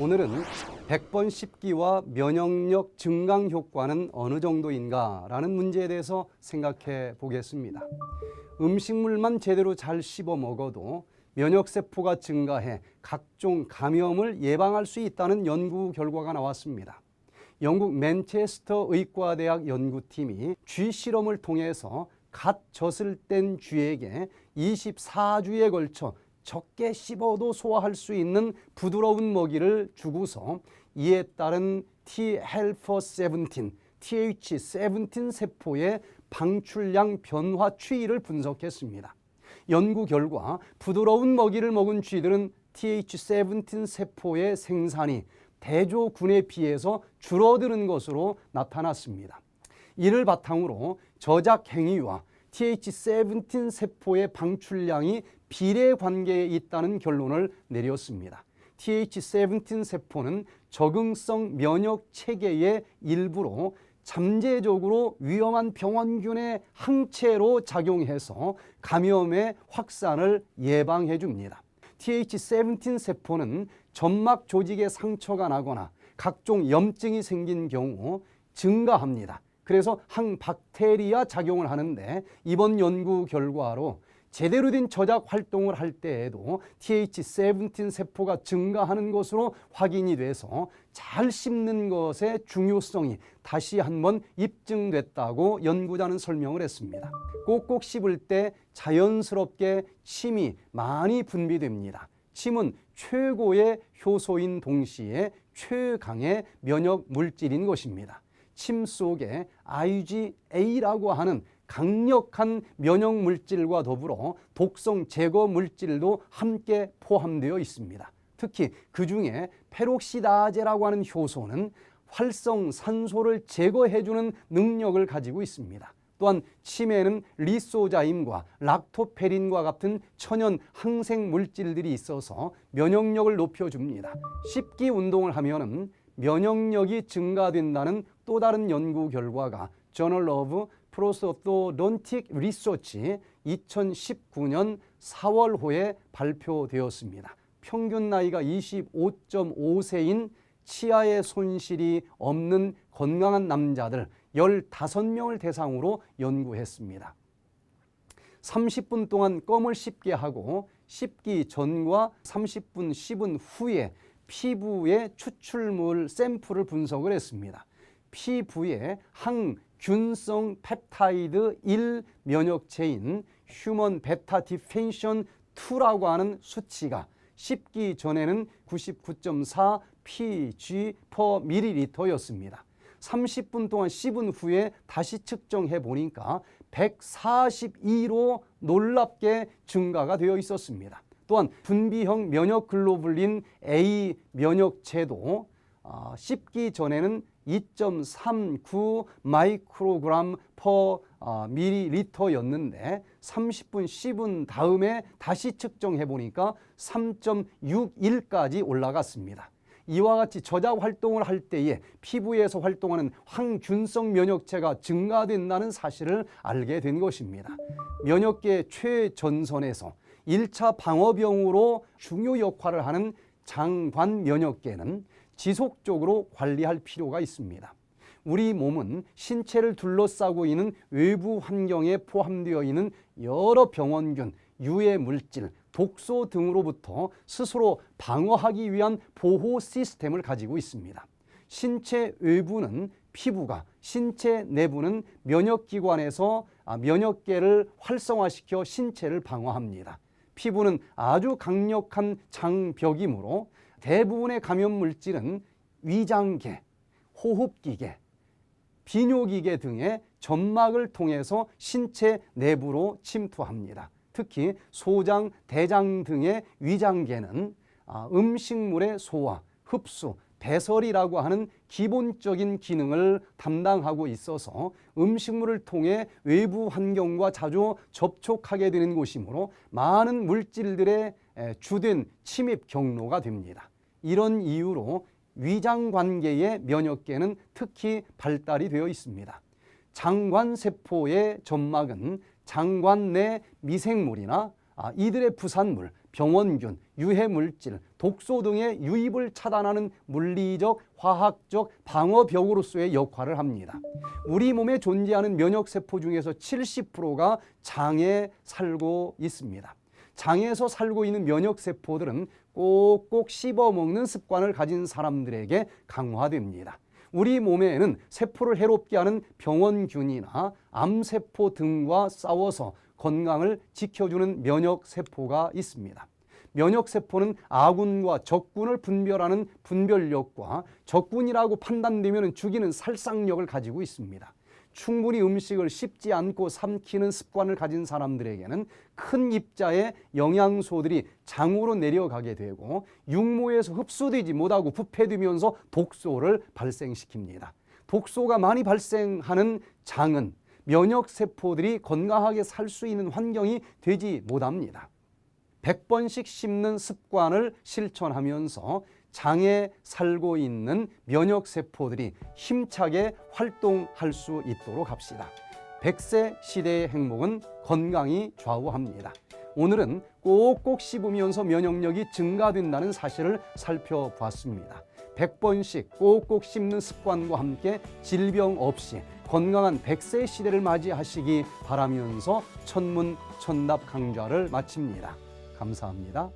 오늘은 100번 씹기와 면역력 증강 효과는 어느 정도인가 라는 문제에 대해서 생각해 보겠습니다. 음식물만 제대로 잘 씹어 먹어도 면역세포가 증가해 각종 감염을 예방할 수 있다는 연구 결과가 나왔습니다. 영국 맨체스터 의과대학 연구팀이 쥐 실험을 통해서 갓 젖을 뗀 쥐에게 24주에 걸쳐 적게 씹어도 소화할 수 있는 부드러운 먹이를 주고서 이에 따른 T-helper 17, TH17 세포의 방출량 변화 추이를 분석했습니다. 연구 결과 부드러운 먹이를 먹은 쥐들은 TH17 세포의 생산이 대조군에 비해서 줄어드는 것으로 나타났습니다. 이를 바탕으로 저작 행위와 TH17 세포의 방출량이 비례 관계에 있다는 결론을 내렸습니다. TH17 세포는 적응성 면역 체계의 일부로 잠재적으로 위험한 병원균의 항체로 작용해서 감염의 확산을 예방해 줍니다. TH17 세포는 점막 조직에 상처가 나거나 각종 염증이 생긴 경우 증가합니다. 그래서 항박테리아 작용을 하는데 이번 연구 결과로 제대로 된 저작 활동을 할 때에도 TH17 세포가 증가하는 것으로 확인이 돼서 잘 씹는 것의 중요성이 다시 한번 입증됐다고 연구자는 설명을 했습니다. 꼭꼭 씹을 때 자연스럽게 침이 많이 분비됩니다. 침은 최고의 효소인 동시에 최강의 면역 물질인 것입니다. 침 속에 IgA라고 하는 강력한 면역 물질과 더불어 독성 제거 물질도 함께 포함되어 있습니다. 특히 그 중에 페록시다제라고 하는 효소는 활성산소를 제거해주는 능력을 가지고 있습니다. 또한 침에는 리소자임과 락토페린과 같은 천연 항생 물질들이 있어서 면역력을 높여줍니다. 씹기 운동을 하면은 면역력이 증가된다는 또 다른 연구 결과가 Journal of Prosthodontic Research 2019년 4월호에 발표되었습니다. 평균 나이가 25.5세인 치아의 손실이 없는 건강한 남자들 15명을 대상으로 연구했습니다. 30분 동안 껌을 씹게 하고 씹기 전과 30분 씹은 후에 피부의 추출물 샘플을 분석을 했습니다. 피부에 항균성 펩타이드 1 면역체인 휴먼 베타 디펜션 2라고 하는 수치가 씹기 전에는 99.4 pg/ml였습니다. 30분 동안 씹은 후에 다시 측정해 보니까 142로 놀랍게 증가가 되어 있었습니다. 또한 분비형 면역 글로불린 A 면역체도 씹기 전에는 2.39 마이크로그램 퍼 밀리리터였는데 30분 씹은 다음에 다시 측정해 보니까 3.61까지 올라갔습니다. 이와 같이 저작 활동을 할 때에 피부에서 활동하는 항균성 면역체가 증가된다는 사실을 알게 된 것입니다. 면역계의 최전선에서 1차 방어병으로 중요 역할을 하는 장관 면역계는 지속적으로 관리할 필요가 있습니다. 우리 몸은 신체를 둘러싸고 있는 외부 환경에 포함되어 있는 여러 병원균, 유해 물질, 독소 등으로부터 스스로 방어하기 위한 보호 시스템을 가지고 있습니다. 신체 외부는 피부가, 신체 내부는 면역기관에서 면역계를 활성화시켜 신체를 방어합니다. 피부는 아주 강력한 장벽이므로 대부분의 감염 물질은 위장계, 호흡기계, 비뇨기계 등의 점막을 통해서 신체 내부로 침투합니다. 특히 소장, 대장 등의 위장계는 음식물의 소화, 흡수, 배설이라고 하는 기본적인 기능을 담당하고 있어서 음식물을 통해 외부 환경과 자주 접촉하게 되는 곳이므로 많은 물질들의 주된 침입 경로가 됩니다. 이런 이유로 위장관계의 면역계는 특히 발달이 되어 있습니다. 장관세포의 점막은 장관 내 미생물이나 이들의 부산물, 병원균, 유해물질, 독소 등의 유입을 차단하는 물리적, 화학적 방어벽으로서의 역할을 합니다. 우리 몸에 존재하는 면역세포 중에서 70%가 장에 살고 있습니다. 장에서 살고 있는 면역세포들은 꼭꼭 씹어먹는 습관을 가진 사람들에게 강화됩니다. 우리 몸에는 세포를 해롭게 하는 병원균이나 암세포 등과 싸워서 건강을 지켜주는 면역세포가 있습니다. 면역세포는 아군과 적군을 분별하는 분별력과 적군이라고 판단되면 죽이는 살상력을 가지고 있습니다. 충분히 음식을 씹지 않고 삼키는 습관을 가진 사람들에게는 큰 입자의 영양소들이 장으로 내려가게 되고 육모에서 흡수되지 못하고 부패되면서 독소를 발생시킵니다. 독소가 많이 발생하는 장은 면역세포들이 건강하게 살 수 있는 환경이 되지 못합니다. 100번씩 씹는 습관을 실천하면서 장에 살고 있는 면역세포들이 힘차게 활동할 수 있도록 합시다. 100세 시대의 행복은 건강이 좌우합니다. 오늘은 꼭꼭 씹으면서 면역력이 증가된다는 사실을 살펴보았습니다. 100번씩 꼭꼭 씹는 습관과 함께 질병 없이 건강한 100세 시대를 맞이하시기 바라면서 천문 천답 강좌를 마칩니다. 감사합니다.